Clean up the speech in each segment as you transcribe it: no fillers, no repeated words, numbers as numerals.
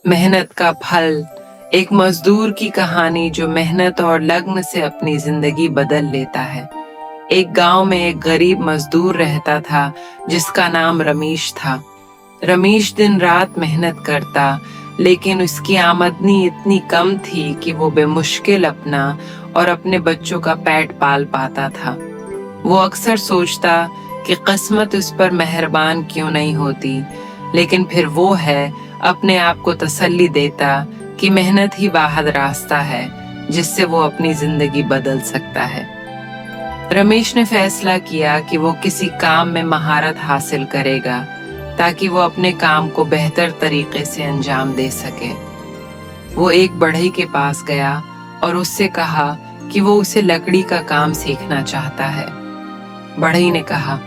मेहनत का फल। एक मजदूर की कहानी जो मेहनत और लगन से अपनी जिंदगी बदल लेता है। एक गांव में एक गरीब मजदूर रहता था जिसका नाम रमेश था। रमेश दिन रात मेहनत करता, लेकिन उसकी आमदनी इतनी कम थी कि वो बेमुश्किल अपना और अपने बच्चों का पेट पाल पाता था। वो अक्सर सोचता कि किस्मत उस पर मेहरबान क्यों नहीं होती, लेकिन फिर वो अपने आप को तसल्ली देता कि मेहनत ही वाहिद रास्ता है जिससे वो अपनी जिंदगी बदल सकता है। रमेश ने फैसला किया कि वो किसी काम में महारत हासिल करेगा ताकि वो अपने काम को बेहतर तरीके से अंजाम दे सके। वो एक बढ़ई के पास गया और उससे कहा कि वो उसे लकड़ी का काम सीखना चाहता है। बढ़ई ने कहा,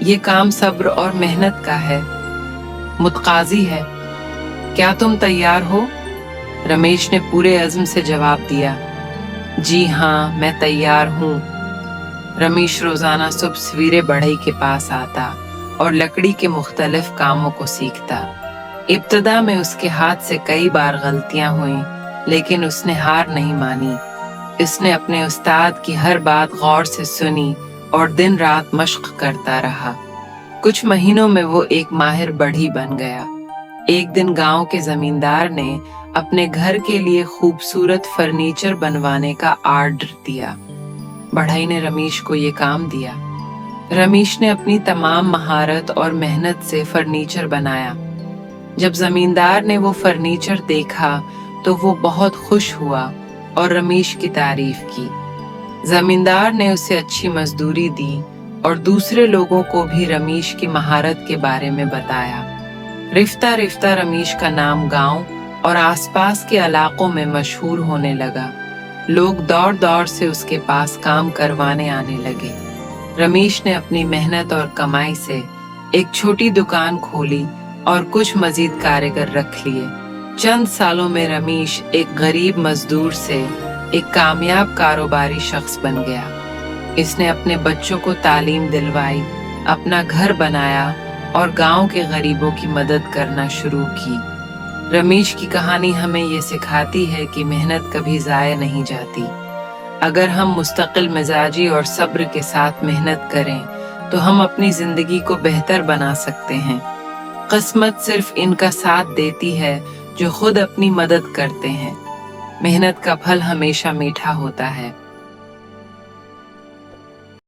ये काम सब्र और मेहनत का है, मुतकाजी है, क्या तुम तैयार हो? रमेश ने पूरे अज़्म से जवाब दिया, जी हाँ, मैं तैयार हूँ। रमेश रोजाना सुबह सवेरे बढ़ई के पास आता और लकड़ी के मुख्तलिफ कामों को सीखता। इब्तदा में उसके हाथ से कई बार गलतियां हुई, लेकिन उसने हार नहीं मानी। उसने अपने उस्ताद की हर बात गौर से सुनी और दिन रात मश्क करता रहा। कुछ महीनों में वो एक माहिर बढ़ई बन गया। एक दिन गांव के जमींदार ने अपने घर के लिए खूबसूरत फर्नीचर बनवाने का आर्डर दिया। बढ़ई ने रमेश को ये काम दिया। रमेश ने अपनी तमाम महारत और मेहनत से फर्नीचर बनाया। जब जमींदार ने वो फर्नीचर देखा तो वो बहुत खुश हुआ और रमेश की तारीफ की। जमींदार ने उसे अच्छी मजदूरी दी और दूसरे लोगों को भी रमेश की महारत के बारे में बताया। रिफ्ता रिफ्ता रमेश का नाम गांव और आसपास के इलाकों में मशहूर होने लगा। लोग दौड़ दौड़ से उसके पास काम करवाने आने लगे। रमेश ने अपनी मेहनत और कमाई से एक छोटी दुकान खोली और कुछ मजीद कारीगर रख लिए। चंद सालों में रमेश एक गरीब मजदूर से एक कामयाब कारोबारी शख्स बन गया। इसने अपने बच्चों को तालीम दिलवाई, अपना घर बनाया और गांव के गरीबों की मदद करना शुरू की। रमेश की कहानी हमें ये सिखाती है कि मेहनत कभी ज़ाया नहीं जाती। अगर हम मुस्तकिल मिजाजी और सब्र के साथ मेहनत करें तो हम अपनी जिंदगी को बेहतर बना सकते हैं। किस्मत सिर्फ इनका साथ देती है जो खुद अपनी मदद करते हैं। मेहनत का फल हमेशा मीठा होता है।